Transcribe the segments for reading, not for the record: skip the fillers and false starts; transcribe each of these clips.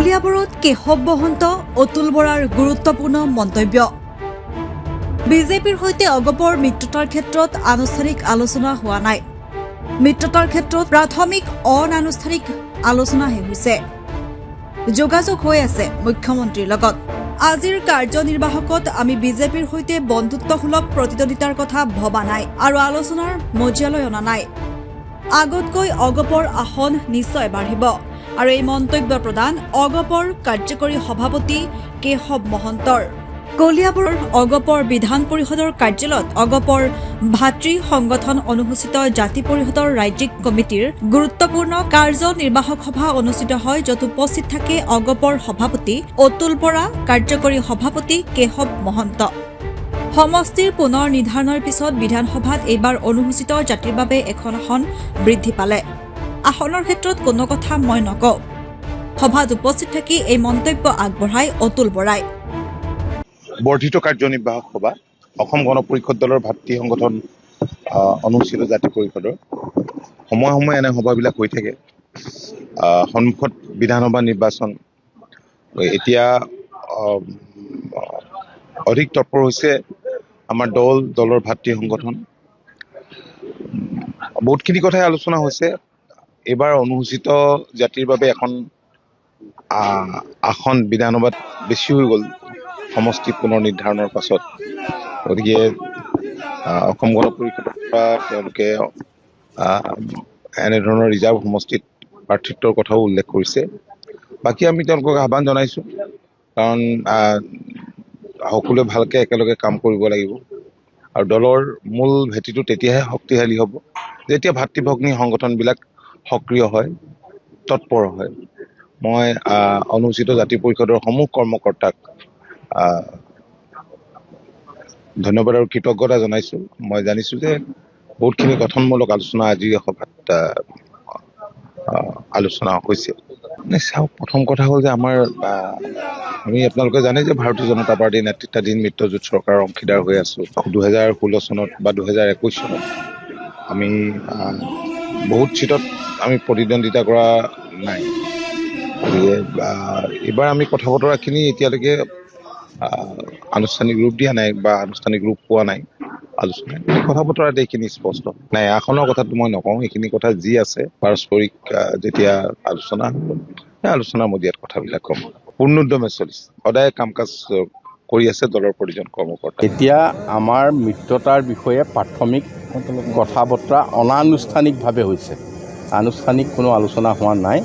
কলিয়াবৰত কেশৱ মহন্ত অতুল বৰাৰ গুৰুত্বপূৰ্ণ মন্তব্য। বিজেপিৰ সৈতে অগপৰ মিত্ৰতাৰ ক্ষেত্ৰত আনুষ্ঠানিক আলোচনা হোৱা নাই। মিত্ৰতাৰ ক্ষেত্ৰত প্ৰাথমিক অনানুষ্ঠানিক আলোচনাহে হৈছে। যোগাযোগ হৈ আছে মুখ্যমন্ত্ৰীৰ লগত। আজিৰ কাৰ্যনিৰ্বাহকত আমি বিজেপিৰ সৈতে বন্ধুত্বসুলভ প্ৰতিদ্বন্দ্বিতাৰ কথা ভবা নাই আৰু আলোচনাৰ মজিয়ালৈ অনা নাই। আগতকৈ অগপৰ আসন নিশ্চয় বাঢ়িব আৰু এই মন্তব্য প্ৰদান অগপৰ কাৰ্যকৰী সভাপতি কেশৱ মহন্তৰ। কলিয়াবৰৰ অগপৰ বিধান পৰিষদৰ কাৰ্যালয়ত অগপৰ ভাতৃ সংগঠন অনুসূচিত জাতি পৰিষদৰ ৰাজ্যিক কমিটিৰ গুৰুত্বপূৰ্ণ কাৰ্যনিৰ্বাহক সভা অনুষ্ঠিত হয়, য'ত উপস্থিত থাকে অগপৰ সভাপতি অতুল বৰা, কাৰ্যকৰী সভাপতি কেশৱ মহন্ত। সমষ্টিৰ পুনৰ নিৰ্ধাৰণৰ পিছত বিধানসভাত এইবাৰ অনুসূচিত জাতিৰ বাবে এখন আসন বৃদ্ধি পালে। আসনৰ ক্ষেত্ৰত কোনো কথা মই নকওঁ। সভাত উপস্থিত থাকি এই মন্তব্য আগবঢ়াই অতুল বৰাই। বৰ্ধিত কাৰ্যনিৰ্বাহক সভা অসম গণ পৰিষদ দলৰ ভাতৃ সংগঠন অনুষ্ঠিত জাতি পৰিষদৰ সময়ে সময়ে এনে সভাবিলাক হৈ থাকে। সন্মুখত বিধানসভা নিৰ্বাচন, এতিয়া অধিক তৎপৰ হৈছে আমাৰ দলৰ ভাতৃ সংগঠন। বহুতখিনি কথাই আলোচনা হৈছে। এইবাৰ অনুসূচিত জাতিৰ বাবে এখন আসন বিধানসভাত বেছি হৈ গ'ল সমষ্টি পুনৰ নিৰ্ধাৰণৰ পাছত। গতিকে অসম গণ পৰিষদৰ পৰা তেওঁলোকে এনেধৰণৰ ৰিজাৰ্ভ সমষ্টিত প্ৰাৰ্থিত্বৰ কথাও উল্লেখ কৰিছে। বাকী আমি তেওঁলোকক আহ্বান জনাইছোঁ, কাৰণ সকলোৱে ভালকৈ একেলগে কাম কৰিব লাগিব আৰু দলৰ মূল ভেটিটো তেতিয়াহে শক্তিশালী হ'ব যেতিয়া ভাতৃ ভগ্নী সংগঠনবিলাক সক্ৰিয় হয়, তৎপৰ হয়। মই অনুসূচিত জাতি পৰিষদৰ সমূহ কৰ্মকৰ্তাক ধন্যবাদ আৰু কৃতজ্ঞতা জনাইছোঁ। মই জানিছোঁ যে বহুতখিনি গঠনমূলক আলোচনা আজিৰ সভাত আলোচনা হৈছে। চাওক, প্ৰথম কথা হ'ল যে আমি আপোনালোকে জানে যে ভাৰতীয় জনতা পাৰ্টীৰ নেতৃত্বাধীন মিত্ৰজোঁট চৰকাৰৰ অংশীদাৰ হৈ আছোঁ। 2016 চনত বা 2021 চনত আমি বহুত চিটত আমি প্ৰতিদ্বন্দ্বিতা কৰা নাই। গতিকে এইবাৰ আমি কথা বতৰাখিনি এতিয়ালৈকে আনুষ্ঠানিক ৰূপ দিয়া নাই বা আনুষ্ঠানিক ৰূপ পোৱা নাই। আলোচনা কথা বতৰাত এইখিনি স্পষ্ট নাই। আসনৰ কথাটো মই নকওঁ, এইখিনি কথা যি আছে পাৰস্পৰিক যেতিয়া আলোচনা হ'ব, সেই আলোচনাৰ মজিয়াত কথাবিলাক কম। পূৰ্ণোদ্যমে চলিছে, সদায় কাম কাজ কৰি আছে দলৰ প্ৰতিজন কৰ্মকৰ্তা। এতিয়া আমাৰ মিত্ৰতাৰ বিষয়ে প্ৰাথমিক কথা বতৰা অনানুষ্ঠানিকভাৱে হৈছে। আনুষ্ঠানিক কোনো আলোচনা হোৱা নাই।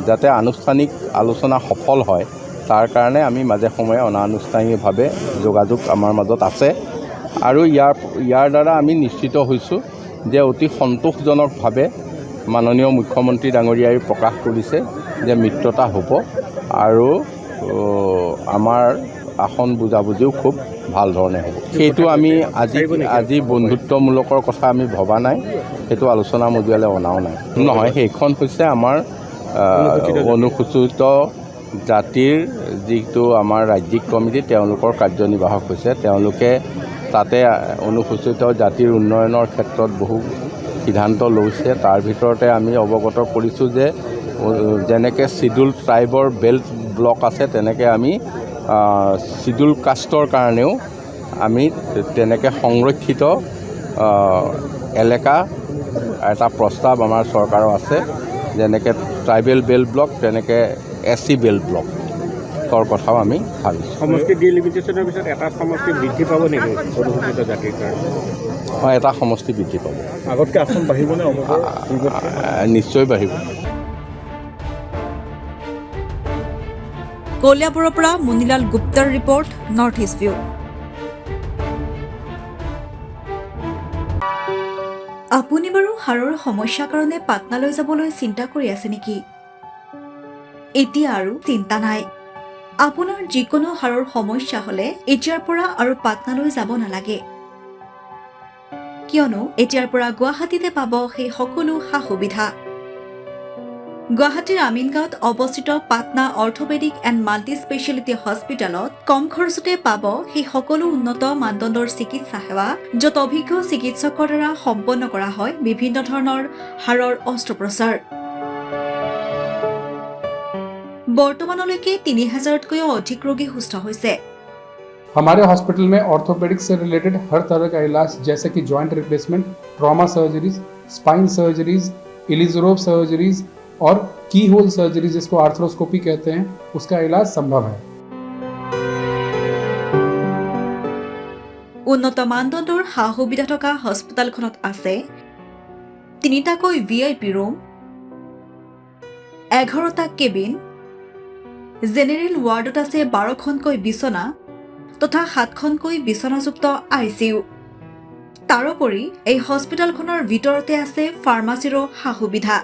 যাতে আনুষ্ঠানিক আলোচনা সফল হয় তাৰ কাৰণে আমি মাজে সময়ে অনানুষ্ঠানিকভাৱে যোগাযোগ আমাৰ মাজত আছে আৰু ইয়াৰ দ্বাৰা আমি নিশ্চিত হৈছোঁ যে অতি সন্তোষজনকভাৱে মাননীয় মুখ্যমন্ত্ৰী ডাঙৰীয়াই প্ৰকাশ কৰিছে যে মিত্ৰতা হ'ব আৰু আমাৰ আসন বুজাবুজিও খুব ভাল ধৰণে হ'ব। সেইটো আমি আজি বন্ধুত্বমূলকৰ কথা আমি ভবা নাই, সেইটো আলোচনা মজিয়ালৈ অনাও নাই। নহয়, সেইখন হৈছে আমাৰ অনুসূচিত জাতিৰ যিটো আমাৰ ৰাজ্যিক কমিটি, তেওঁলোকৰ কাৰ্যনিৰ্বাহক হৈছে। তেওঁলোকে তাতে অনুসূচিত জাতিৰ উন্নয়নৰ ক্ষেত্ৰত বহু সিদ্ধান্ত লৈছে। তাৰ ভিতৰতে আমি অৱগত কৰিছোঁ যে যেনেকৈ চিডুল ট্ৰাইবৰ বেল্ট ব্লক আছে, তেনেকৈ আমি চিডুল কাষ্টৰ কাৰণেও আমি তেনেকৈ সংৰক্ষিত এলেকা এটা প্ৰস্তাৱ আমাৰ চৰকাৰৰ আছে। যেনেকৈ ট্ৰাইবেল বেল্ট ব্লক, তেনেকৈ SC বেল্ট ব্লকৰ কথাও আমি ভাবিছোঁ। সমষ্টি ডিলিমিটেশ্যনৰ পিছত এটা সমষ্টি বৃদ্ধি পাব নেকি অনুসূচিত জাতিৰ কাৰণে? হয়, এটা সমষ্টি বৃদ্ধি পাব। আগতকৈ আসন বাঢ়িবনে? নিশ্চয় বাঢ়িব। কলিয়াবৰৰ পৰা মুনিলাল গুপ্তাৰ ৰিপৰ্ট, নৰ্থ ইষ্ট ভিউ। আপুনি বাৰু হাড়ৰ সমস্যাৰ কাৰণে পাটনালৈ যাবলৈ চিন্তা কৰি আছে নেকি? এতিয়া আৰু চিন্তা নাই। আপোনাৰ যিকোনো হাড়ৰ সমস্যা হ'লে এতিয়াৰ পৰা আৰু পাটনালৈ যাব নালাগে, কিয়নো এতিয়াৰ পৰা গুৱাহাটীতে পাব সেই সকলো সা সুবিধা। গুৱাহাটীৰ আমিনগাঁৱত অৱস্থিত Patna orthopaedic and multi speciality হস্পিটেলত কম খৰচতে পাব সেই সকলো উন্নত মানদণ্ডৰ চিকিৎসা সেৱা, য'ত অভিজ্ঞ চিকিৎসকৰ দ্বাৰা সম্পন্ন কৰা হয় বিভিন্ন ধৰণৰ হাড়ৰ অস্ত্ৰোপচাৰ। বৰ্তমানলৈকে ৩,০০০তকৈও অধিক ৰোগী সুস্থ হৈছে। हमारे हॉस्पिटल में ऑर्थोपेडिक्स से रिलेटेड हर तरह का इलाज जैसे कि joint replacement, trauma surgeries, spine surgeries, Ilizarov surgeries और की होल सर्जरी जिसको आर्थ्रोस्कोपी कहते हैं, उसका इलाज संभव है। উন্নত মানদণ্ডৰ সা সুবিধা থকা হস্পিটেলখনত আছে ৩টাকৈ VIP ৰুম, 11টা কেবিন, জেনেৰেল ৱাৰ্ডত আছে 12খনকৈ বিচনা তথা 7খনকৈ বিচনাযুক্ত ICU। তাৰোপৰি এই হস্পিটেলখনৰ ভিতৰতে আছে ফাৰ্মাচীৰো সা সুবিধা।